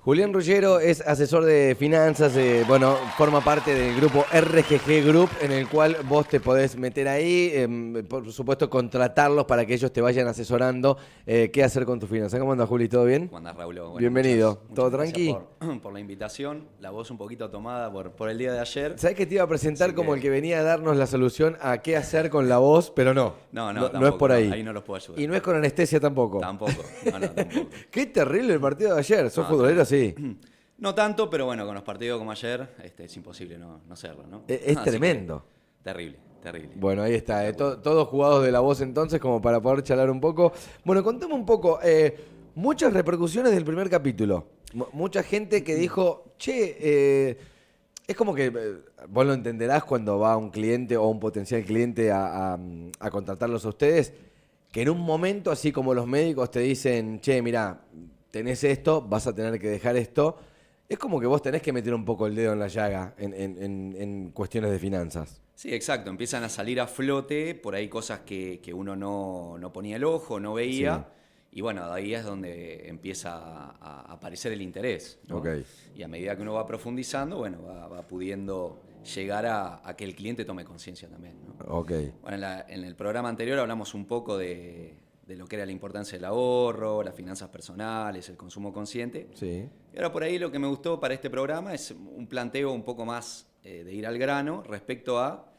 Julián Ruggiero es asesor de finanzas, forma parte del grupo RGG Group, en el cual vos te podés meter ahí, por supuesto contratarlos para que ellos te vayan asesorando qué hacer con tu finanzas. ¿Cómo andas, Juli? ¿Todo bien? ¿Cómo andás, Raúl? Bueno, Bienvenido. ¿Todo muchas tranqui? gracias por la invitación. La voz un poquito tomada por el día de ayer. ¿Sabés que te iba a presentar Así como que... el que venía a darnos la solución a qué hacer con la voz, pero no? No, No es tampoco. por ahí. Ahí no los puedo ayudar. Y no es con anestesia tampoco. Tampoco. No, tampoco. Qué terrible el partido de ayer. ¿Sos No, futbolero? Sí. No tanto, pero bueno, con los partidos como ayer es imposible no serlo, ¿no? Es Así tremendo. Terrible. Bueno, ahí está. Todos jugados de la voz entonces, como para poder charlar un poco. Bueno, contame un poco. Muchas repercusiones del primer capítulo. Mucha gente que dijo, che, es como que vos lo entenderás cuando va un cliente o un potencial cliente a contratarlos a ustedes, que en un momento, así como los médicos te dicen, che, mirá, tenés esto, vas a tener que dejar esto. Es como que vos tenés que meter un poco el dedo en la llaga en cuestiones de finanzas. Sí, exacto. Empiezan a salir a flote por ahí cosas que uno no ponía el ojo, no veía. Sí. Y bueno, de ahí es donde empieza a aparecer el interés, ¿no? Ok. Y a medida que uno va profundizando, bueno, va pudiendo llegar a que el cliente tome conciencia también, ¿no? Ok. Bueno, en el programa anterior hablamos un poco de lo que era la importancia del ahorro, las finanzas personales, el consumo consciente. Sí. Y ahora por ahí lo que me gustó para este programa es un planteo un poco más de ir al grano respecto a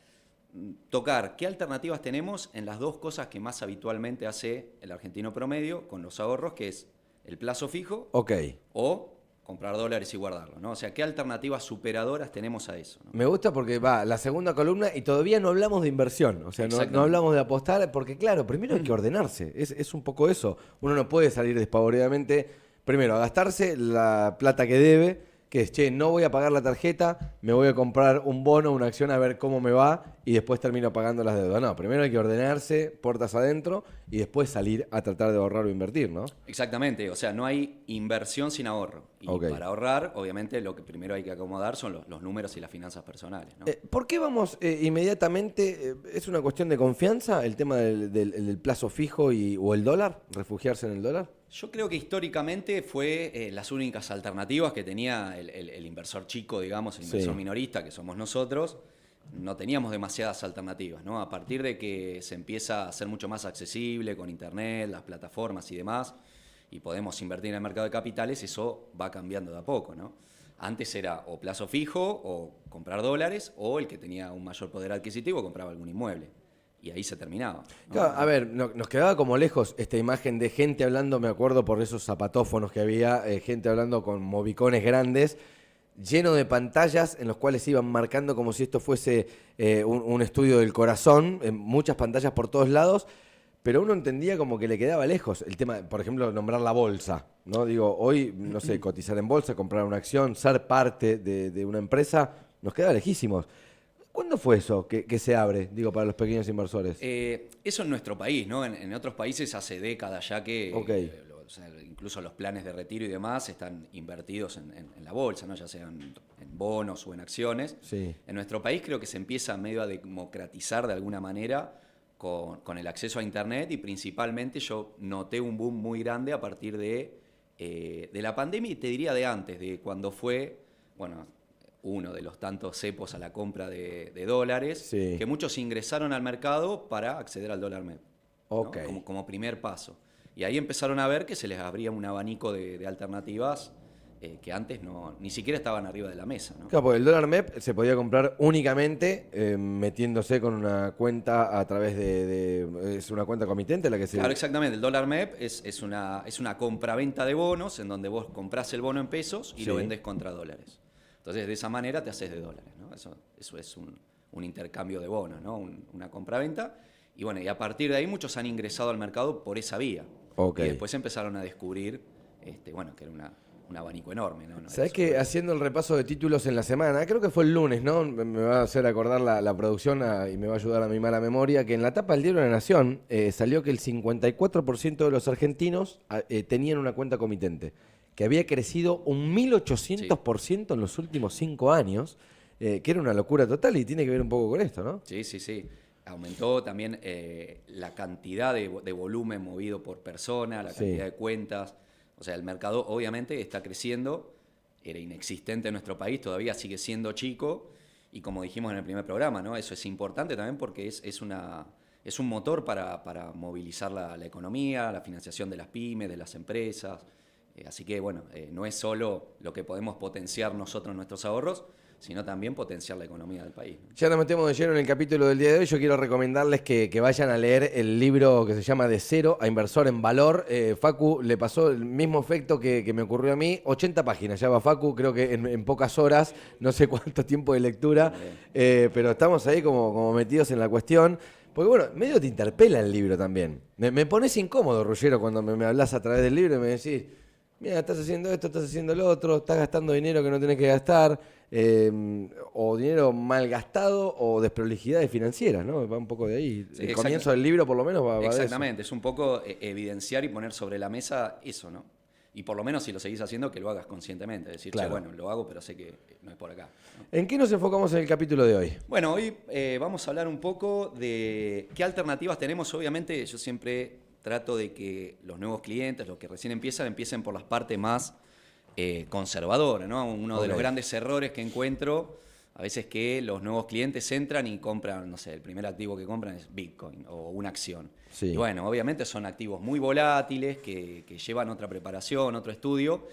tocar qué alternativas tenemos en las dos cosas que más habitualmente hace el argentino promedio con los ahorros, que es el plazo fijo Ok. o comprar dólares y guardarlo, ¿no? O sea, ¿qué alternativas superadoras tenemos a eso, ¿no? Me gusta porque va la segunda columna y todavía no hablamos de inversión. O sea, no hablamos de apostar porque, claro, primero hay que ordenarse. Es un poco eso. Uno no puede salir despavoridamente, primero, a gastarse la plata que debe, que es, che, no voy a pagar la tarjeta, me voy a comprar un bono, una acción a ver cómo me va y después termino pagando las deudas. No, primero hay que ordenarse, puertas adentro y después salir a tratar de ahorrar o invertir, ¿no? Exactamente, o sea, no hay inversión sin ahorro. Y para ahorrar, obviamente, lo que primero hay que acomodar son los números y las finanzas personales, ¿no? ¿Por qué vamos inmediatamente? ¿Es una cuestión de confianza el tema del plazo fijo o el dólar? ¿Refugiarse en el dólar? Yo creo que históricamente fue las únicas alternativas que tenía el inversor chico, digamos, el inversor minorista, que somos nosotros. No teníamos demasiadas alternativas, ¿no? A partir de que se empieza a ser mucho más accesible con internet, las plataformas y demás, y podemos invertir en el mercado de capitales, eso va cambiando de a poco, ¿no? Antes era o plazo fijo o comprar dólares, o el que tenía un mayor poder adquisitivo compraba algún inmueble. Y ahí se terminaba, ¿no? Claro, a ver, nos quedaba como lejos esta imagen de gente hablando, me acuerdo por esos zapatófonos que había, gente hablando con movicones grandes, lleno de pantallas en los cuales iban marcando como si esto fuese un estudio del corazón, muchas pantallas por todos lados, pero uno entendía como que le quedaba lejos el tema, por ejemplo, nombrar la bolsa, ¿no? Digo, hoy, no sé, cotizar en bolsa, comprar una acción, ser parte de una empresa, nos queda lejísimos. ¿Cuándo fue eso que se abre, digo, para los pequeños inversores? Eso en nuestro país, ¿no? En otros países hace décadas ya que o sea, incluso los planes de retiro y demás están invertidos en la bolsa, ¿no? Ya sean en bonos o en acciones. Sí. En nuestro país creo que se empieza medio a democratizar de alguna manera con el acceso a Internet, y principalmente yo noté un boom muy grande a partir de la pandemia, y te diría de antes, de cuando fue, bueno, uno de los tantos cepos a la compra de dólares, que muchos ingresaron al mercado para acceder al dólar MEP, ¿no? Como primer paso. Y ahí empezaron a ver que se les abría un abanico de alternativas que antes ni siquiera estaban arriba de la mesa, ¿no? Claro, porque el dólar MEP se podía comprar únicamente metiéndose con una cuenta a través ¿es una cuenta comitente la que se...? Claro, exactamente. El dólar MEP es una compraventa de bonos en donde vos comprás el bono en pesos y lo vendés contra dólares. Entonces, de esa manera te haces de dólares, ¿no? Eso es un intercambio de bonos, ¿no? Una compraventa. Y bueno, y a partir de ahí muchos han ingresado al mercado por esa vía. Y después empezaron a descubrir, bueno, que era un abanico enorme, ¿no? ¿Sabés que haciendo el repaso de títulos en la semana, creo que fue el lunes, ¿no? Me va a hacer acordar la producción y me va a ayudar a mi mala memoria, que en la tapa del Diario de la Nación salió que el 54% de los argentinos tenían una cuenta comitente, que había crecido un 1800% en los últimos 5 años, que era una locura total y tiene que ver un poco con esto, ¿no? Sí. Aumentó también la cantidad de volumen movido por persona, la cantidad de cuentas. O sea, el mercado obviamente está creciendo era inexistente en nuestro país, todavía sigue siendo chico, y como dijimos en el primer programa, ¿no? Eso es importante también porque es un motor para movilizar la economía, la financiación de las pymes, de las empresas. Así que, bueno, no es solo lo que podemos potenciar nosotros en nuestros ahorros, sino también potenciar la economía del país. Ya nos metemos de lleno en el capítulo del día de hoy. Yo quiero recomendarles que vayan a leer el libro que se llama De Cero a Inversor en Valor. Facu le pasó el mismo efecto que me ocurrió a mí. 80 páginas ya va Facu, creo que en pocas horas, no sé cuánto tiempo de lectura, pero estamos ahí como metidos en la cuestión. Porque bueno, medio te interpela el libro también. Me pones incómodo, Ruggero, cuando me hablas a través del libro y me decís, mira, estás haciendo esto, estás haciendo lo otro, estás gastando dinero que no tenés que gastar, o dinero mal gastado, o desprolijidades financieras, ¿no? Va un poco de ahí. Sí, el comienzo del libro, por lo menos, va de eso. Exactamente, es un poco evidenciar y poner sobre la mesa eso, ¿no? Y por lo menos si lo seguís haciendo, que lo hagas conscientemente. Decir, Claro. bueno, lo hago, pero sé que no es por acá, ¿no? ¿En qué nos enfocamos en el capítulo de hoy? Bueno, hoy vamos a hablar un poco de qué alternativas tenemos. Obviamente, yo siempre trato de que los nuevos clientes, los que recién empiecen por las partes más conservadoras, ¿no? Uno de los grandes errores que encuentro a veces es que los nuevos clientes entran y compran, no sé, el primer activo que compran es Bitcoin o una acción. Sí. Y bueno, obviamente son activos muy volátiles que llevan otra preparación, otro estudio,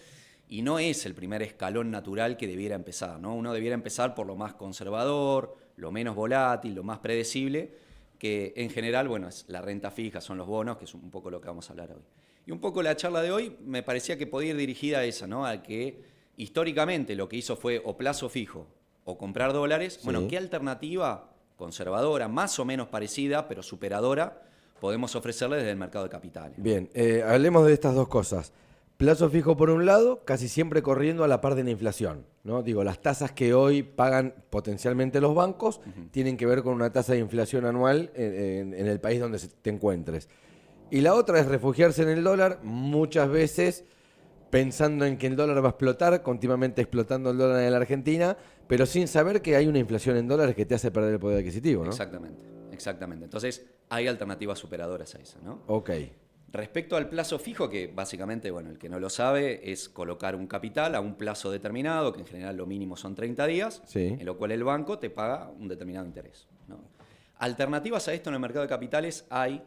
y no es el primer escalón natural que debiera empezar, ¿no? Uno debiera empezar por lo más conservador, lo menos volátil, lo más predecible, que en general, bueno, es la renta fija, son los bonos, que es un poco lo que vamos a hablar hoy. Y un poco la charla de hoy me parecía que podía ir dirigida a esa, ¿no? A que históricamente lo que hizo fue o plazo fijo o comprar dólares. Sí. Bueno, ¿qué alternativa conservadora, más o menos parecida, pero superadora, podemos ofrecerle desde el mercado de capitales? Bien, hablemos de estas dos cosas. Plazo fijo por un lado, casi siempre corriendo a la par de la inflación, ¿no? Digo, las tasas que hoy pagan potencialmente los bancos tienen que ver con una tasa de inflación anual en el país donde te encuentres. Y la otra es refugiarse en el dólar, muchas veces pensando en que el dólar va a explotar, continuamente explotando el dólar en la Argentina, pero sin saber que hay una inflación en dólares que te hace perder el poder adquisitivo, ¿no? Exactamente. Entonces, hay alternativas superadoras a esa, ¿no? Ok. Respecto al plazo fijo, que básicamente, bueno, el que no lo sabe, es colocar un capital a un plazo determinado, que en general lo mínimo son 30 días, Sí. en lo cual el banco te paga un determinado interés, ¿no? Alternativas a esto en el mercado de capitales hay,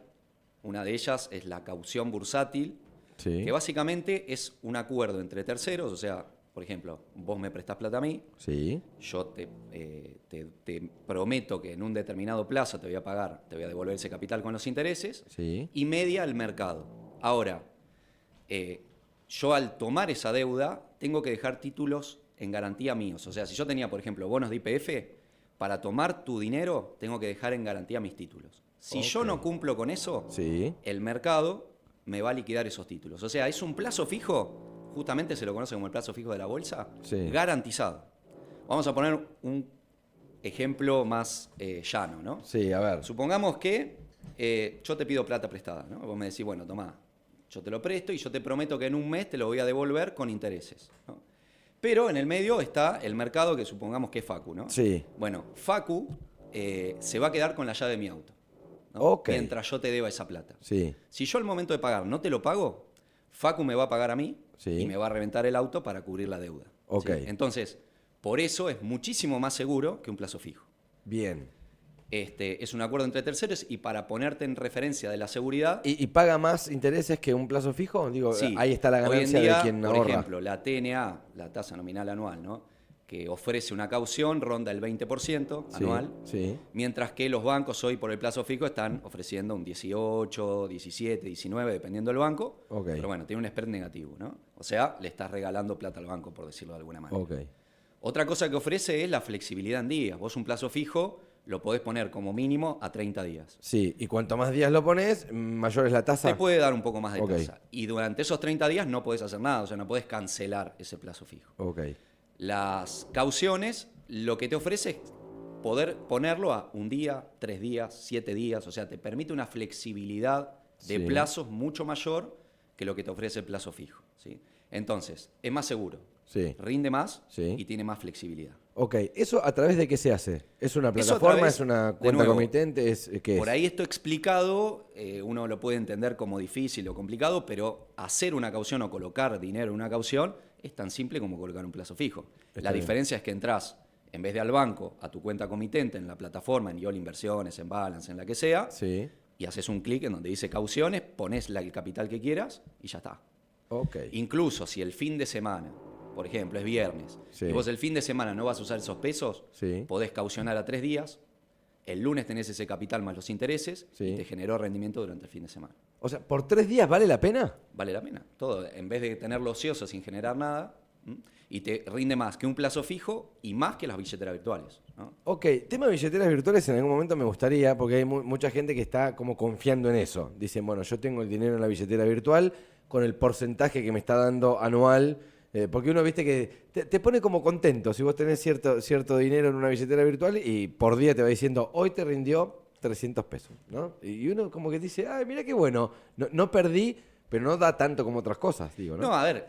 una de ellas es la caución bursátil, Sí. que básicamente es un acuerdo entre terceros, o sea, por ejemplo, vos me prestás plata a mí, Sí. yo te prometo que en un determinado plazo te voy a pagar, te voy a devolver ese capital con los intereses, Sí. y media el mercado. Ahora, yo al tomar esa deuda tengo que dejar títulos en garantía míos. O sea, si yo tenía, por ejemplo, bonos de YPF, para tomar tu dinero tengo que dejar en garantía mis títulos. Si yo no cumplo con eso, Sí. el mercado me va a liquidar esos títulos. O sea, es un plazo fijo, justamente se lo conoce como el plazo fijo de la bolsa, Sí. garantizado. Vamos a poner un ejemplo más llano, ¿no? Sí, a ver. Supongamos que yo te pido plata prestada, ¿no? Vos me decís, bueno, tomá, yo te lo presto y yo te prometo que en un mes te lo voy a devolver con intereses, ¿no? Pero en el medio está el mercado que supongamos que es Facu, ¿no? Sí. Bueno, Facu se va a quedar con la llave de mi auto, ¿no? Ok. Mientras yo te deba esa plata. Sí. Si yo al momento de pagar no te lo pago, Facu me va a pagar a mí Sí. y me va a reventar el auto para cubrir la deuda. Ok. ¿Sí? Entonces, por eso es muchísimo más seguro que un plazo fijo. Bien. Es un acuerdo entre terceros y para ponerte en referencia de la seguridad, ¿Y paga más intereses que un plazo fijo? Digo, sí, ahí está la hoy en ganancia día, de quien por ahorra. ejemplo, la TNA, la tasa nominal anual, ¿no? Que ofrece una caución, ronda el 20% Sí, anual, sí. mientras que los bancos hoy por el plazo fijo están ofreciendo un 18, 17, 19, dependiendo del banco, Ok. pero bueno, tiene un spread negativo, ¿no? O sea, le estás regalando plata al banco, por decirlo de alguna manera. Ok. Otra cosa que ofrece es la flexibilidad en días. Vos un plazo fijo lo podés poner como mínimo a 30 días. Sí, y cuanto más días lo pones, mayor es la tasa. Te puede dar un poco más de Ok. tasa. Y durante esos 30 días no podés hacer nada, o sea, no podés cancelar ese plazo fijo. Ok. Las cauciones lo que te ofrece es poder ponerlo a un día, 3 días, 7 días, o sea, te permite una flexibilidad de Sí. plazos mucho mayor que lo que te ofrece el plazo fijo, ¿sí? Entonces, es más seguro, Sí. rinde más Sí. y tiene más flexibilidad. Ok, ¿eso a través de qué se hace? ¿Es una Eso a plataforma? través, ¿Es una de cuenta nuevo, comitente? ¿Qué es? Por ahí esto explicado, uno lo puede entender como difícil o complicado, pero hacer una caución o colocar dinero en una caución es tan simple como colocar un plazo fijo. Está La bien. diferencia es que entras, en vez de al banco, a tu cuenta comitente en la plataforma, en YOL Inversiones, en Balance, en la que sea, Sí. y haces un clic en donde dice cauciones, pones el capital que quieras y ya está. Ok. Incluso si el fin de semana, por ejemplo, es viernes, Sí. y vos el fin de semana no vas a usar esos pesos, Sí. podés caucionar a 3 días, el lunes tenés ese capital más los intereses Sí. y te generó rendimiento durante el fin de semana. O sea, ¿por 3 días vale la pena? Vale la pena. Todo, en vez de tenerlo ocioso sin generar nada, ¿m? Y te rinde más que un plazo fijo y más que las billeteras virtuales, ¿no? Ok, tema de billeteras virtuales en algún momento me gustaría, porque hay mucha gente que está como confiando en eso. Dicen, bueno, yo tengo el dinero en la billetera virtual con el porcentaje que me está dando anual, porque uno, viste, que te pone como contento si vos tenés cierto dinero en una billetera virtual y por día te va diciendo, hoy te rindió 300 pesos, ¿no? Y uno como que dice, ay, mira qué bueno, no perdí, pero no da tanto como otras cosas, digo, ¿no? No, a ver,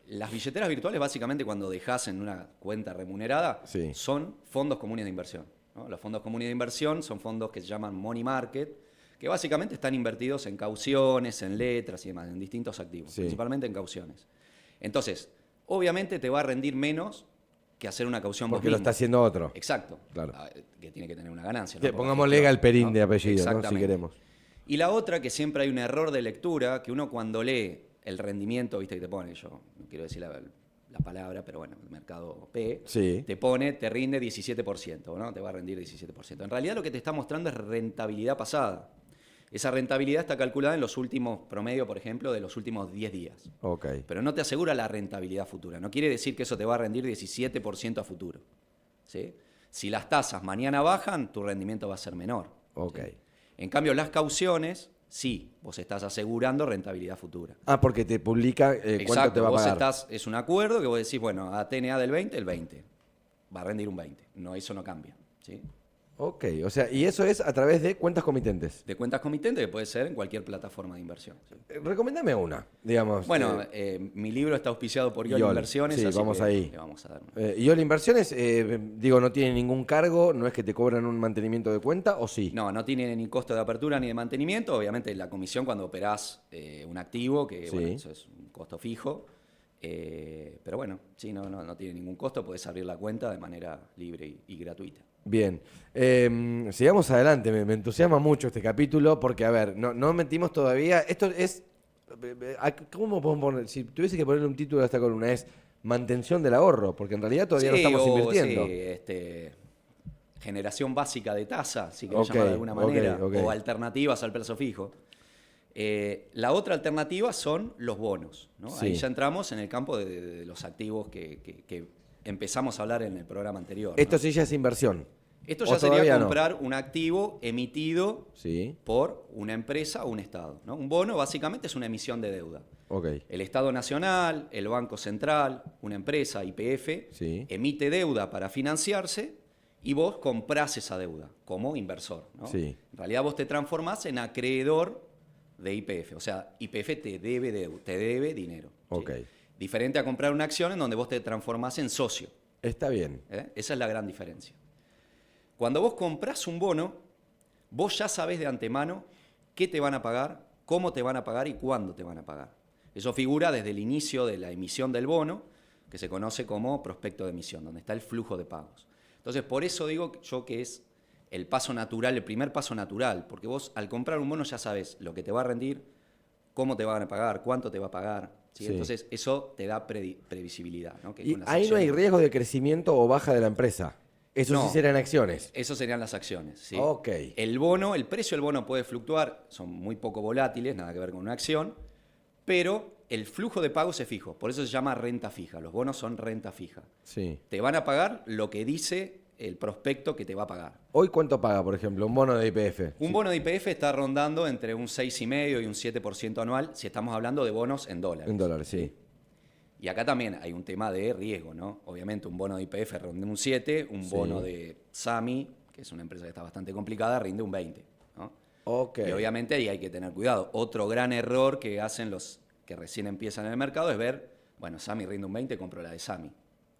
las billeteras virtuales básicamente cuando dejas en una cuenta remunerada Sí. son fondos comunes de inversión, ¿no? Los fondos comunes de inversión son fondos que se llaman money market, que básicamente están invertidos en cauciones, en letras y demás, en distintos activos, Sí. principalmente en cauciones. Entonces, obviamente te va a rendir menos que hacer una caución vos Porque lo mismo. está haciendo otro. Exacto. Claro. Que tiene que tener una ganancia. Que ¿no? Por la pongámosle gestión, Galperín ¿no? de apellido, ¿no? Si Exactamente. queremos. Y la otra, que siempre hay un error de lectura, que uno cuando lee el rendimiento, viste que te pone, yo no quiero decir la palabra, pero bueno, el mercado P, Sí. te rinde 17%, ¿no? Te va a rendir 17%. En realidad lo que te está mostrando es rentabilidad pasada. Esa rentabilidad está calculada en los últimos promedio, por ejemplo, de los últimos 10 días. Ok. Pero no te asegura la rentabilidad futura. No quiere decir que eso te va a rendir 17% a futuro, ¿sí? Si las tasas mañana bajan, tu rendimiento va a ser menor. Ok. ¿sí? En cambio, las cauciones, sí, vos estás asegurando rentabilidad futura. Ah, porque te publica cuánto te va a vos pagar. es un acuerdo que vos decís, bueno, a TNA del 20, el 20. Va a rendir un 20. No, eso no cambia. ¿sí? Ok, o sea, y eso es a través de cuentas comitentes. De cuentas comitentes, que puede ser en cualquier plataforma de inversión. ¿sí? Recomendame una, digamos. Bueno, mi libro está auspiciado por YOL YOL, Inversiones, sí, así vamos que ahí. le vamos a dar una. Y Oli Inversiones, digo, no tiene ningún cargo, no es que te cobran un mantenimiento de cuenta, ¿o sí? No tiene ni costo de apertura ni de mantenimiento. Obviamente la comisión cuando operás un activo, que Sí. bueno, eso es un costo fijo. Pero bueno, sí, no tiene ningún costo, podés abrir la cuenta de manera libre y gratuita. Bien. Sigamos adelante, me entusiasma mucho este capítulo porque, a ver, no metimos todavía. Esto es. ¿Cómo podemos poner? Si tuviese que ponerle un título a esta columna, es mantención del ahorro, porque en realidad todavía no Sí, estamos o, invirtiendo. sí, generación básica de tasa, si querés Ok, llamar de alguna manera, ok. o alternativas al plazo fijo. La otra alternativa son los bonos, ¿no? Sí. Ahí ya entramos en el campo de los activos que empezamos a hablar en el programa anterior. ¿no? Esto sí ya es inversión. Esto ¿O ya sería todavía no? comprar un activo emitido Sí, por una empresa o un Estado, ¿no? Un bono básicamente es una emisión de deuda. ok. El Estado Nacional, el Banco Central, una empresa, YPF, Sí. emite deuda para financiarse y vos comprás esa deuda como inversor, ¿no? Sí. En realidad vos te transformás en acreedor de YPF, o sea, YPF te debe dinero. ¿sí? Ok. Diferente a comprar una acción en donde vos te transformás en socio. Está bien. Esa es la gran diferencia. Cuando vos comprás un bono, vos ya sabés de antemano qué te van a pagar, cómo te van a pagar y cuándo te van a pagar. Eso figura desde el inicio de la emisión del bono, que se conoce como prospecto de emisión, donde está el flujo de pagos. Entonces, por eso digo yo que es el paso natural, el primer paso natural, porque vos al comprar un bono ya sabés lo que te va a rendir, cómo te van a pagar, cuánto te va a pagar. ¿sí? Sí. Entonces, eso te da previsibilidad. ¿no? Que Y con las ahí no hay acciones- riesgo de crecimiento o baja de la empresa. Eso No. sí serán acciones. Eso serían las acciones. ¿sí? Ok. El bono, el precio del bono puede fluctuar, son muy poco volátiles, nada que ver con una acción, pero el flujo de pagos es fijo, por eso se llama renta fija. Los bonos son renta fija. Sí. Te van a pagar lo que dice el prospecto que te va a pagar. ¿Hoy cuánto paga, por ejemplo, un bono de IPF? Un bono de YPF está rondando entre un 6,5 y un 7% anual si estamos hablando de bonos en dólares. En dólares, sí. Y acá también hay un tema de riesgo, ¿no? Obviamente un bono de YPF rinde un 7, un Sí. bono de SAMI, que es una empresa que está bastante complicada, rinde un 20. ¿no? Ok. Y obviamente ahí hay que tener cuidado. Otro gran error que hacen los que recién empiezan en el mercado es ver, bueno, SAMI rinde un 20, compro la de SAMI.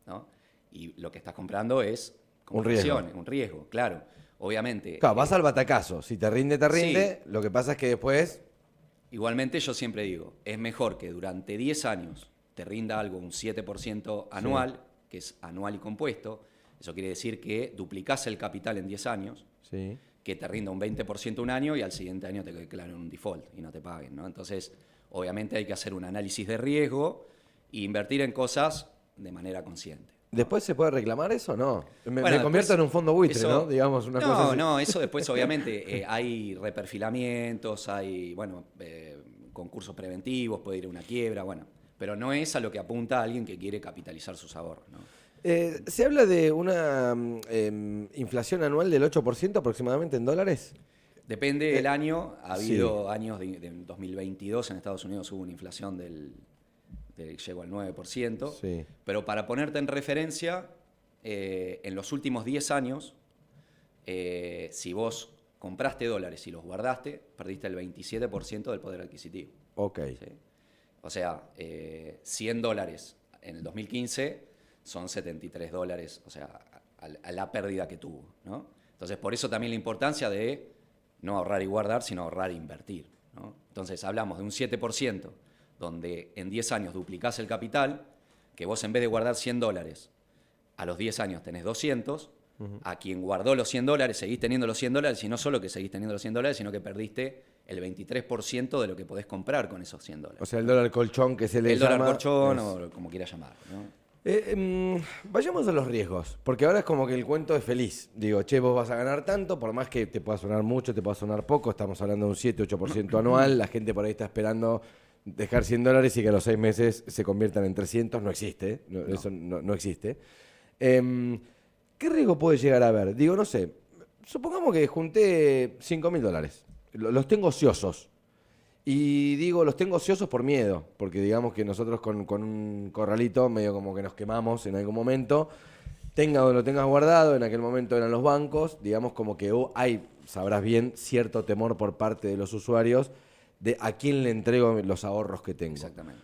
¿no? Y lo que estás comprando es como Un riesgo. acciones, un riesgo, claro. Obviamente. Claro, vas al batacazo. Si te rinde, te rinde. Lo que pasa es que después. Igualmente yo siempre digo, es mejor que durante 10 años te rinda algo un 7% anual, que es anual y compuesto. Eso quiere decir que duplicás el capital en 10 años, Sí. que te rinda un 20% un año y al siguiente año te declaran un default y no te paguen, ¿no? Entonces, obviamente hay que hacer un análisis de riesgo e invertir en cosas de manera consciente. ¿Después se puede reclamar eso o no? Me Bueno, convierto después en un fondo buitre, eso- ¿no? Digamos, una cosa así. No, eso después obviamente hay reperfilamientos, hay, bueno, concursos preventivos, puede ir a una quiebra, bueno, pero no es a lo que apunta alguien que quiere capitalizar sus ahorros, ¿no? Se habla de una inflación anual del 8% aproximadamente en dólares. Depende del año, ha sí. habido años de 2022 en Estados Unidos hubo una inflación llegó al 9%, Sí. pero para ponerte en referencia, en los últimos 10 años, si vos compraste dólares y los guardaste, perdiste el 27% del poder adquisitivo. Ok. ¿Sí? O sea, 100 dólares en el 2015 son 73 dólares, o sea, a la pérdida que tuvo, ¿no? Entonces, por eso también la importancia de no ahorrar y guardar, sino ahorrar e invertir, ¿no? Entonces, hablamos de un 7%, donde en 10 años duplicás el capital, que vos en vez de guardar 100 dólares, a los 10 años tenés 200, a quien guardó los 100 dólares, seguís teniendo los 100 dólares, y no solo que seguís teniendo los 100 dólares, sino que perdiste el 23% de lo que podés comprar con esos 100 dólares. O sea, el dólar colchón que se le El llama. dólar colchón es- o como quieras llamarlo, ¿no? Vayamos a los riesgos, porque ahora es como que el cuento es feliz. Digo, che, vos vas a ganar tanto, por más que te pueda sonar mucho, te pueda sonar poco, estamos hablando de un 7-8% anual, la gente por ahí está esperando dejar 100 dólares y que a los 6 meses se conviertan en 300, no existe, eso no existe. ¿Qué riesgo puede llegar a haber? Digo, no sé, supongamos que junté 5.000 dólares, los tengo ociosos. Y digo, los tengo ociosos por miedo, porque digamos que nosotros con un corralito medio como que nos quemamos en algún momento. Tenga o lo tengas guardado, en aquel momento eran los bancos, digamos como que hay, sabrás bien, cierto temor por parte de los usuarios de a quién le entrego los ahorros que tengo. Exactamente.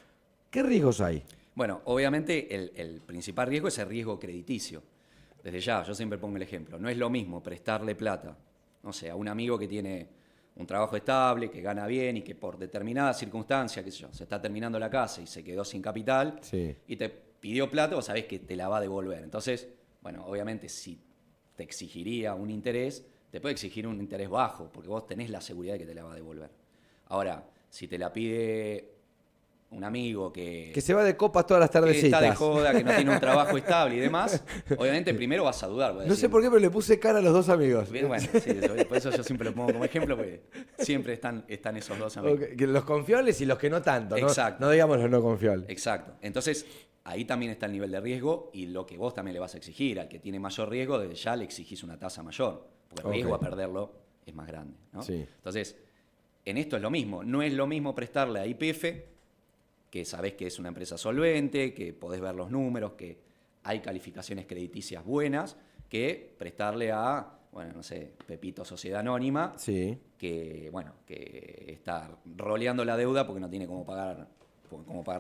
¿Qué riesgos hay? Bueno, obviamente el principal riesgo es el riesgo crediticio. Desde ya, yo siempre pongo el ejemplo. No es lo mismo prestarle plata, no sé, a un amigo que tiene un trabajo estable, que gana bien y que por determinada circunstancia, qué sé yo, se está terminando la casa y se quedó sin capital Sí. y te pidió plata, vos sabés que te la va a devolver. Entonces, bueno, obviamente si te exigiría un interés, te puede exigir un interés bajo, porque vos tenés la seguridad de que te la va a devolver. Ahora, si te la pide un amigo que Que se va de copas todas las está tardecitas. de joda, que no tiene un trabajo estable y demás, obviamente primero vas a dudar. Vas a No sé decir, por qué, pero le puse cara a los dos amigos. bien, bueno, sí, por eso yo siempre lo pongo como ejemplo, porque siempre están esos dos amigos. Ok, que los confiables y los que no tanto, ¿no? Exacto. No digamos los no confiables. Exacto. Entonces, ahí también está el nivel de riesgo y lo que vos también le vas a exigir. Al que tiene mayor riesgo, desde ya le exigís una tasa mayor, porque el riesgo Ok. a perderlo es más grande, ¿no? Sí. Entonces, en esto es lo mismo. No es lo mismo prestarle a YPF, que sabés que es una empresa solvente, que podés ver los números, que hay calificaciones crediticias buenas, que prestarle a, bueno, no sé, Pepito Sociedad Anónima, Sí. que, bueno, que está roleando la deuda porque no tiene cómo pagar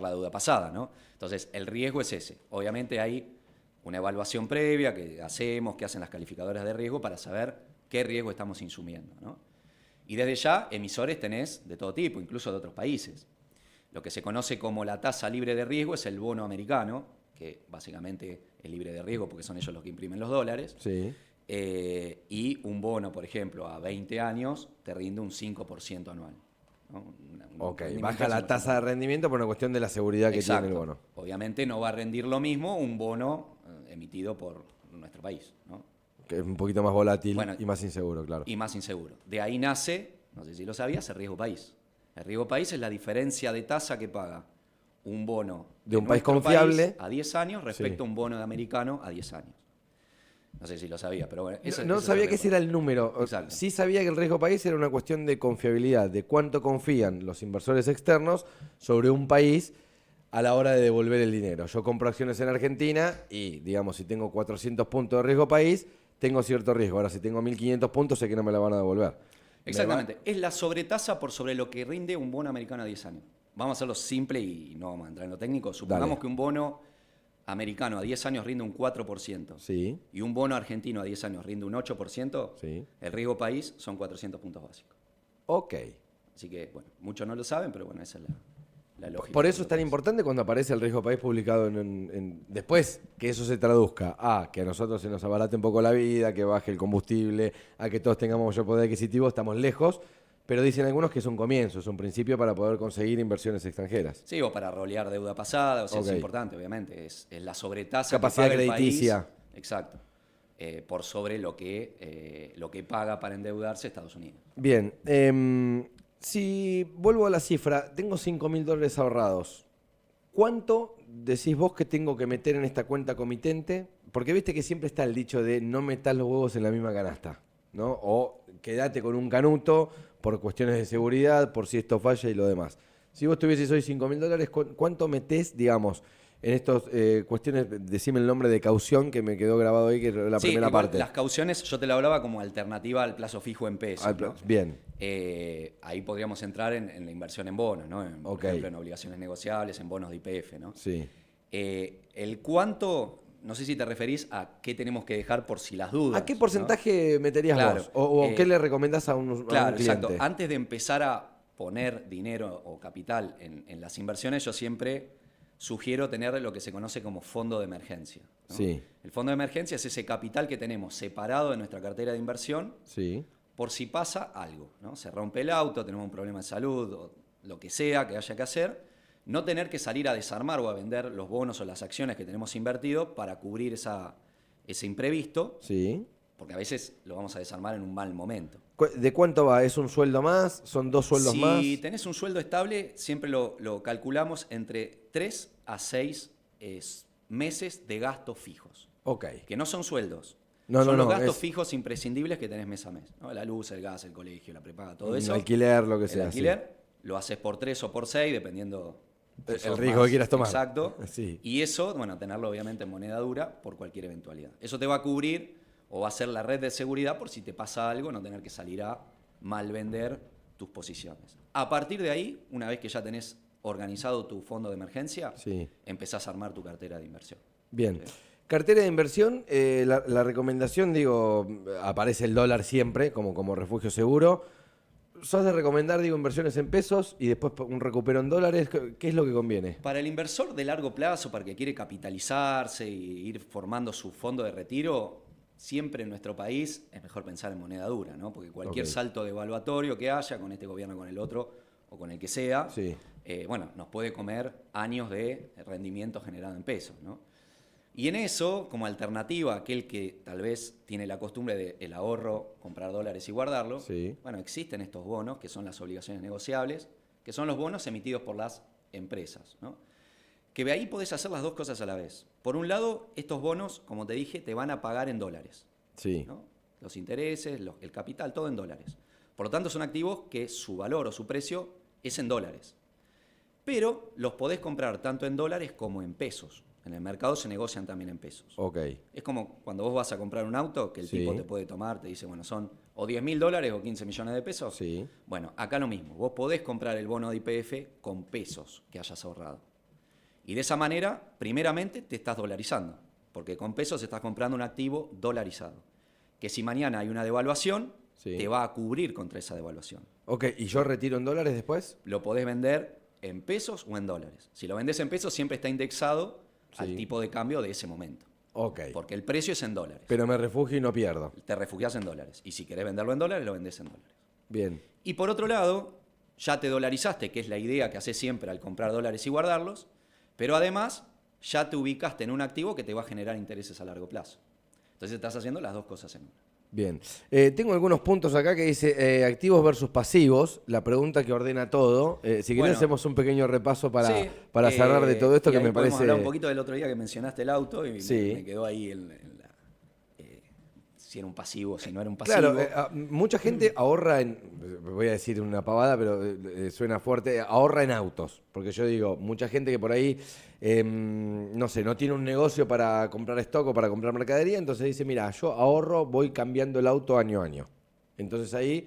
la deuda pasada, ¿no? Entonces, el riesgo es ese. Obviamente hay una evaluación previa que hacemos, que hacen las calificadoras de riesgo para saber qué riesgo estamos insumiendo, ¿no? Y desde ya, emisores tenés de todo tipo, incluso de otros países. Lo que se conoce como la tasa libre de riesgo es el bono americano, que básicamente es libre de riesgo porque son ellos los que imprimen los dólares. Sí. Y un bono, por ejemplo, a 20 años te rinde un 5% anual, ¿no? Ok, rendimiento baja la del tasa de rendimiento por una cuestión de la seguridad que Exacto. tiene el bono. Obviamente no va a rendir lo mismo un bono emitido por nuestro país, ¿no? Que es un poquito más volátil Bueno, y más inseguro, claro. Y más inseguro. De ahí nace, no sé si lo sabías, el riesgo país. El riesgo país es la diferencia de tasa que paga un bono De un país nuestro confiable. a 10 años respecto Sí. a un bono de americano a 10 años. No sé si lo sabía, pero bueno. No sabía que ese era el número. Exacto. Sí sabía que el riesgo país era una cuestión de confiabilidad, de cuánto confían los inversores externos sobre un país a la hora de devolver el dinero. Yo compro acciones en Argentina y, digamos, si tengo 400 puntos de riesgo país, tengo cierto riesgo. Ahora, si tengo 1.500 puntos, sé que no me la van a devolver. Exactamente. Es la sobretasa por sobre lo que rinde un bono americano a 10 años. Vamos a hacerlo simple y no vamos a entrar en lo técnico. Supongamos Dale. que un bono americano a 10 años rinde un 4% Sí, y un bono argentino a 10 años rinde un 8%, sí. el riesgo país son 400 puntos básicos. Ok. Así que, bueno, muchos no lo saben, pero bueno, esa es la lógica. Por eso es tan importante cuando aparece el riesgo país publicado después que eso se traduzca a que a nosotros se nos abarate un poco la vida, que baje el combustible, a que todos tengamos mayor poder adquisitivo, estamos lejos, pero dicen algunos que es un comienzo, es un principio para poder conseguir inversiones extranjeras. Sí, o para rolear deuda pasada, o sea, Ok. es importante, obviamente, es la sobretasa Capacidad que paga el crediticia. país. Exacto. Por sobre lo que paga para endeudarse Estados Unidos. Bien, si vuelvo a la cifra, tengo $5.000 ahorrados. ¿Cuánto decís vos que tengo que meter en esta cuenta comitente? Porque viste que siempre está el dicho de no metas los huevos en la misma canasta, ¿no? O quédate con un canuto por cuestiones de seguridad, por si esto falla y lo demás. Si vos tuvieses hoy $5.000, ¿cuánto metés, digamos, en estas cuestiones? Decime el nombre de caución que me quedó grabado ahí, que es la Sí, primera igual parte. las cauciones yo te lo hablaba como alternativa al plazo fijo en pesos. ¿no? Bien, Ahí podríamos entrar en la inversión en bonos, ¿no? Por Ok. ejemplo, en obligaciones negociables, en bonos de YPF, ¿no? sí. El cuánto, no sé si te referís a qué tenemos que dejar por si las dudas. ¿A qué ¿no? porcentaje meterías Claro, vos? ¿O qué le recomendás a un Claro, cliente? exacto. Antes de empezar a poner dinero o capital en las inversiones, yo siempre sugiero tener lo que se conoce como fondo de emergencia. ¿no? Sí. El fondo de emergencia es ese capital que tenemos separado de nuestra cartera de inversión Sí. por si pasa algo. ¿no? Se rompe el auto, tenemos un problema de salud, o lo que sea que haya que hacer, no tener que salir a desarmar o a vender los bonos o las acciones que tenemos invertido para cubrir ese imprevisto, Sí. porque a veces lo vamos a desarmar en un mal momento. ¿De cuánto va? ¿Es un sueldo más? ¿Son 2 sueldos más? Si tenés un sueldo estable, siempre lo calculamos entre 3 a 6 meses de gastos fijos, Ok. que no son sueldos. No, son no, los no, gastos es- fijos imprescindibles que tenés mes a mes. ¿no? La luz, el gas, el colegio, la prepaga, todo Un eso. alquiler, lo que El sea. alquiler lo haces por 3 o por 6, dependiendo si El sos riesgo que quieras tomar. Exacto. Sí. Y eso, bueno, tenerlo obviamente en moneda dura por cualquier eventualidad. Eso te va a cubrir o va a ser la red de seguridad por si te pasa algo, no tener que salir a mal vender tus posiciones. A partir de ahí, una vez que ya tenés organizado tu fondo de emergencia, Sí. empezás a armar tu cartera de inversión. Bien. Cartera de inversión, la recomendación, digo, aparece el dólar siempre como refugio seguro. ¿Sos de recomendar, digo, inversiones en pesos y después un recupero en dólares? ¿Qué es lo que conviene? Para el inversor de largo plazo, para el que quiere capitalizarse y ir formando su fondo de retiro, siempre en nuestro país es mejor pensar en moneda dura, ¿no? Porque cualquier Ok. salto devaluatorio que haya con este gobierno, con el otro o con el que sea, Sí. bueno, nos puede comer años de rendimiento generado en pesos, ¿no? Y en eso, como alternativa a aquel que tal vez tiene la costumbre del ahorro, comprar dólares y guardarlo, Sí. bueno, existen estos bonos, que son las obligaciones negociables, que son los bonos emitidos por las empresas, ¿no? Que de ahí podés hacer las dos cosas a la vez. Por un lado, estos bonos, como te dije, te van a pagar en dólares, Sí. ¿no? Los intereses, el capital, todo en dólares. Por lo tanto, son activos que su valor o su precio es en dólares. Pero los podés comprar tanto en dólares como en pesos. En el mercado se negocian también en pesos. Ok. Es como cuando vos vas a comprar un auto, que el Sí. tipo te puede tomar, te dice, bueno, son o $10.000 o 15 millones de pesos. Sí. Bueno, acá lo mismo. Vos podés comprar el bono de YPF con pesos que hayas ahorrado. Y de esa manera, primeramente, te estás dolarizando. Porque con pesos estás comprando un activo dolarizado. Que si mañana hay una devaluación, Sí. te va a cubrir contra esa devaluación. Ok, ¿y yo retiro en dólares después? Lo podés vender en pesos o en dólares. Si lo vendés en pesos, siempre está indexado Sí. al tipo de cambio de ese momento. Ok. Porque el precio es en dólares. Pero me refugio y no pierdo. Te refugias en dólares. Y si querés venderlo en dólares, lo vendés en dólares. Bien. Y por otro lado, ya te dolarizaste, que es la idea que haces siempre al comprar dólares y guardarlos, pero además ya te ubicaste en un activo que te va a generar intereses a largo plazo. Entonces estás haciendo las dos cosas en una. Bien. Tengo algunos puntos acá que dice activos versus pasivos, la pregunta que ordena todo. Si querés Bueno. hacemos un pequeño repaso para Sí, cerrar de todo esto y que ahí me podemos parece... hablar un poquito del otro día que mencionaste el auto y Sí. me quedó ahí si era un pasivo, si no era un pasivo. Claro, mucha gente ahorra en, voy a decir una pavada, pero suena fuerte, ahorra en autos. Porque yo digo, mucha gente que por ahí, no sé, no tiene un negocio para comprar stock o para comprar mercadería, entonces dice, mira, yo ahorro, voy cambiando el auto año a año. Entonces ahí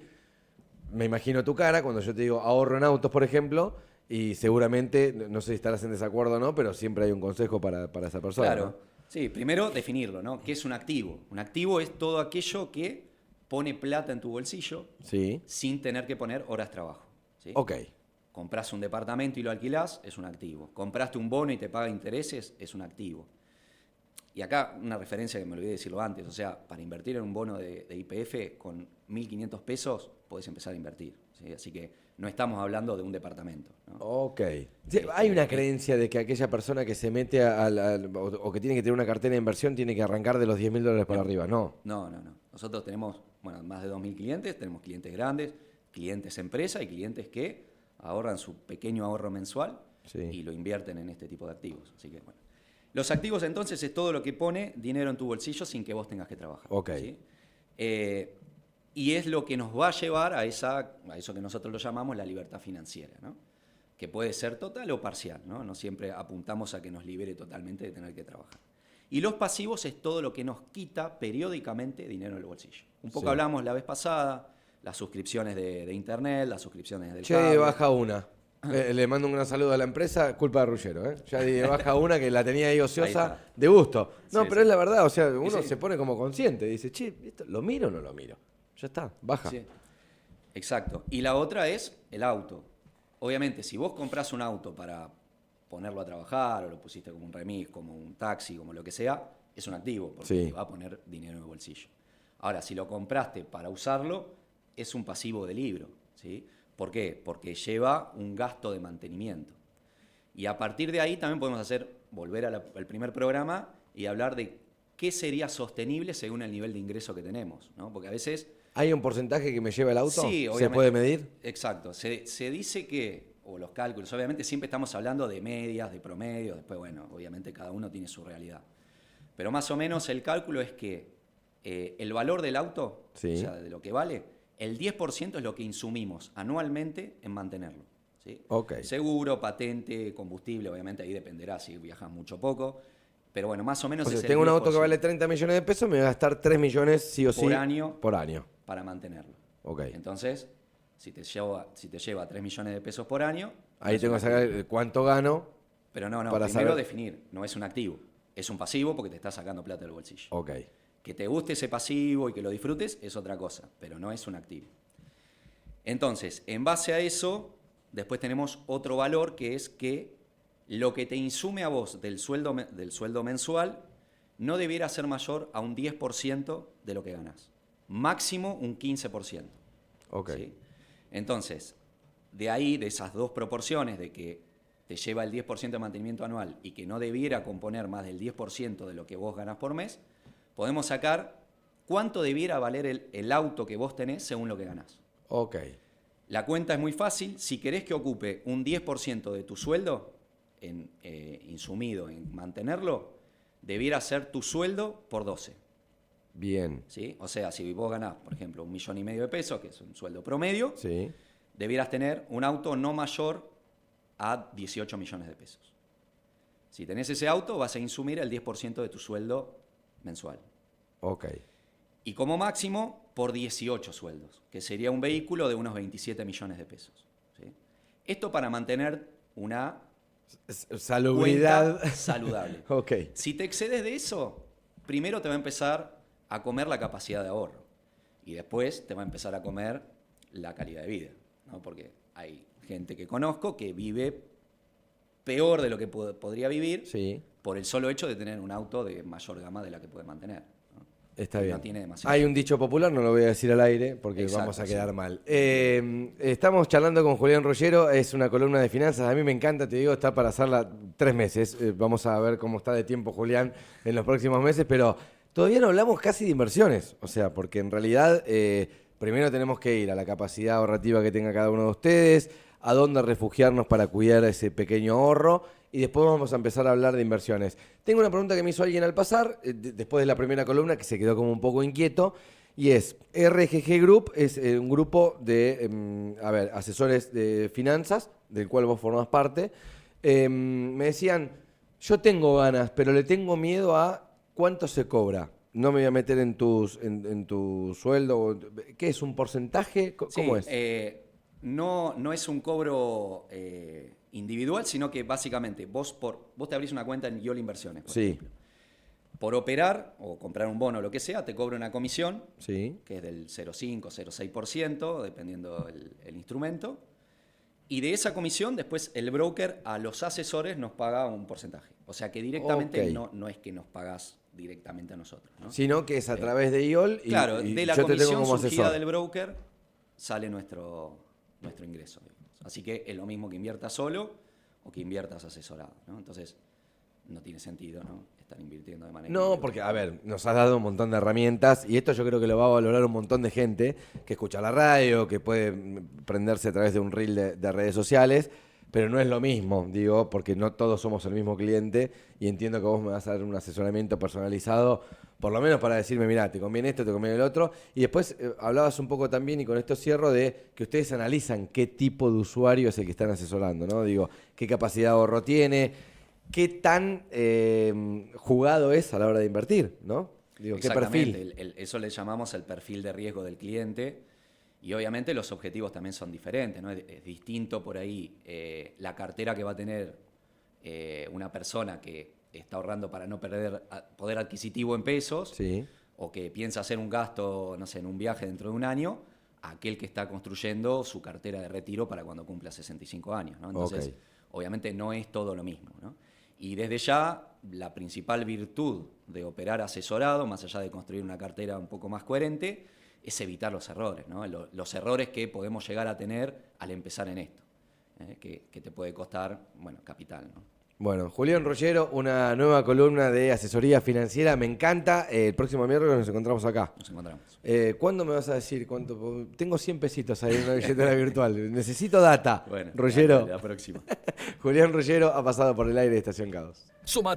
me imagino tu cara cuando yo te digo ahorro en autos, por ejemplo, y seguramente, no sé si estarás en desacuerdo o no, pero siempre hay un consejo para esa persona. Claro. ¿no? Sí, primero definirlo, ¿no? ¿Qué es un activo? Un activo es todo aquello que pone plata en tu bolsillo Sí. sin tener que poner horas de trabajo. ¿sí? Ok. Comprás un departamento y lo alquilás, es un activo. Compraste un bono y te paga intereses, es un activo. Y acá una referencia que me olvidé decirlo antes, o sea, para invertir en un bono de YPF con 1.500 pesos podés empezar a invertir, ¿sí? Así que no estamos hablando de un departamento, ¿no? Ok. Sí, hay una creencia de que aquella persona que se mete o que tiene que tener una cartera de inversión tiene que arrancar de los $10.000 para arriba. No. No. Nosotros tenemos, más de 2.000 clientes, tenemos clientes grandes, clientes empresa y clientes que ahorran su pequeño ahorro mensual y lo invierten en este tipo de activos. Así que, bueno. Los activos, entonces, es todo lo que pone dinero en tu bolsillo sin que vos tengas que trabajar. Ok. ¿Sí? Y es lo que nos va a llevar a eso que nosotros lo llamamos la libertad financiera, ¿no? Que puede ser total o parcial, ¿no? No siempre apuntamos a que nos libere totalmente de tener que trabajar. Y los pasivos es todo lo que nos quita periódicamente dinero del bolsillo. Un poco hablamos la vez pasada, las suscripciones de internet, las suscripciones del cable. Baja una. Le mando un gran saludo a la empresa, culpa de Ruggero, ¿eh? Ya di de baja una que la tenía ahí ociosa de gusto. No, pero es la verdad, o sea, uno se pone como consciente, dice, che, ¿lo miro o no lo miro? Ya está, baja. Sí. Exacto. Y la otra es el auto. Obviamente, si vos comprás un auto para ponerlo a trabajar o lo pusiste como un remis, como un taxi, como lo que sea, es un activo porque te va a poner dinero en el bolsillo. Ahora, si lo compraste para usarlo, es un pasivo de libro, ¿sí? ¿Por qué? Porque lleva un gasto de mantenimiento. Y a partir de ahí también podemos volver al primer programa y hablar de qué sería sostenible según el nivel de ingreso que tenemos, ¿no? Porque a veces... ¿Hay un porcentaje que me lleva el auto? Sí, obviamente. ¿Se puede medir? Exacto. Se dice que, o los cálculos, obviamente siempre estamos hablando de medias, de promedios, después, bueno, obviamente cada uno tiene su realidad. Pero más o menos el cálculo es que el valor del auto, o sea, de lo que vale, el 10% es lo que insumimos anualmente en mantenerlo, ¿sí? Okay. Seguro, patente, combustible, obviamente ahí dependerá si viajas mucho o poco. Pero bueno, más o menos es el 10%. Tengo un auto que vale 30 millones de pesos, me voy a gastar 3 millones sí o sí por año para mantenerlo. Okay. Entonces, si te lleva 3 millones de pesos por año... Ahí tengo que saber cuánto gano. Pero no, para primero definir, no es un activo, es un pasivo porque te está sacando plata del bolsillo. Okay. Que te guste ese pasivo y que lo disfrutes es otra cosa, pero no es un activo. Entonces, en base a eso, después tenemos otro valor que es que lo que te insume a vos del sueldo mensual no debiera ser mayor a un 10% de lo que ganás. Máximo un 15%. Okay. ¿Sí? Entonces, de ahí, de esas dos proporciones, de que te lleva el 10% de mantenimiento anual y que no debiera componer más del 10% de lo que vos ganás por mes, podemos sacar cuánto debiera valer el auto que vos tenés según lo que ganás. Ok. La cuenta es muy fácil. Si querés que ocupe un 10% de tu sueldo insumido en mantenerlo, debiera ser tu sueldo por 12. Bien. ¿Sí? O sea, si vos ganás, por ejemplo, 1,5 millones de pesos, que es un sueldo promedio, sí, debieras tener un auto no mayor a 18 millones de pesos. Si tenés ese auto, vas a insumir el 10% de tu sueldo mensual. Ok. Y como máximo, por 18 sueldos, que sería un vehículo de unos 27 millones de pesos. ¿Sí? Esto para mantener una salubridad cuenta saludable. Ok. Si te excedes de eso, primero te va a empezar a comer la capacidad de ahorro y después te va a empezar a comer la calidad de vida, ¿no? Porque hay gente que conozco que vive peor de lo que podría vivir, sí, por el solo hecho de tener un auto de mayor gama de la que puede mantener, ¿no? Está bien. No tiene demasiado. Hay un dicho popular, no lo voy a decir al aire porque Exacto, vamos a quedar sí. mal. Estamos charlando con Julián Ruggero, es una columna de finanzas. A mí me encanta, te digo, está para hacerla 3 meses. Vamos a ver cómo está de tiempo Julián en los próximos meses, pero todavía no hablamos casi de inversiones. O sea, porque en realidad primero tenemos que ir a la capacidad ahorrativa que tenga cada uno de ustedes, a dónde refugiarnos para cuidar ese pequeño ahorro. Y después vamos a empezar a hablar de inversiones. Tengo una pregunta que me hizo alguien al pasar, después de la primera columna, que se quedó como un poco inquieto, y es, RGG Group es un grupo de asesores de finanzas, del cual vos formás parte. Me decían, yo tengo ganas, pero le tengo miedo a cuánto se cobra. No me voy a meter en tu sueldo. ¿Qué es, un porcentaje? ¿Cómo Sí, es? No es un cobro individual, sino que básicamente vos te abrís una cuenta en YOL Inversiones, por ejemplo. Por operar o comprar un bono o lo que sea, te cobra una comisión, que es del 0,5, 0,6%, dependiendo el instrumento. Y de esa comisión, después el broker a los asesores nos paga un porcentaje. O sea que directamente no es que nos pagás directamente a nosotros, ¿no? Sino que es a través de IOL y, claro, y de la yo te tengo comisión como surgida asesor. del broker sale nuestro ingreso. Digamos. Así que es lo mismo que inviertas solo o que inviertas asesorado, ¿no? Entonces, no tiene sentido, ¿no? Estar invirtiendo de manera... No, porque, a ver, nos has dado un montón de herramientas y esto yo creo que lo va a valorar un montón de gente que escucha la radio, que puede prenderse a través de un reel de redes sociales, pero no es lo mismo, digo, porque no todos somos el mismo cliente y entiendo que vos me vas a dar un asesoramiento personalizado, por lo menos para decirme, mira, te conviene esto, te conviene el otro. Y después hablabas un poco también, y con esto cierro, de que ustedes analizan qué tipo de usuario es el que están asesorando, ¿no? Digo, qué capacidad de ahorro tiene, qué tan jugado es a la hora de invertir, ¿no? Digo, ¿qué perfil? Exactamente, eso le llamamos el perfil de riesgo del cliente y obviamente los objetivos también son diferentes, ¿no? Es distinto por ahí la cartera que va a tener una persona que está ahorrando para no perder poder adquisitivo en pesos, Sí. o que piensa hacer un gasto, no sé, en un viaje dentro de un año, a aquel que está construyendo su cartera de retiro para cuando cumpla 65 años, ¿no? Entonces, obviamente no es todo lo mismo, ¿no? Y desde ya, la principal virtud de operar asesorado, más allá de construir una cartera un poco más coherente, es evitar los errores, ¿no? Los errores que podemos llegar a tener al empezar en esto, que te puede costar, bueno, capital, ¿no? Bueno, Julián Rollero, una nueva columna de asesoría financiera, me encanta. El próximo miércoles nos encontramos acá. Nos encontramos. ¿Cuándo me vas a decir cuánto? Tengo 100 pesitos ahí en una billetera virtual. Necesito data. Bueno, Rollero. la próxima. Julián Rollero ha pasado por el aire de Estación Caos.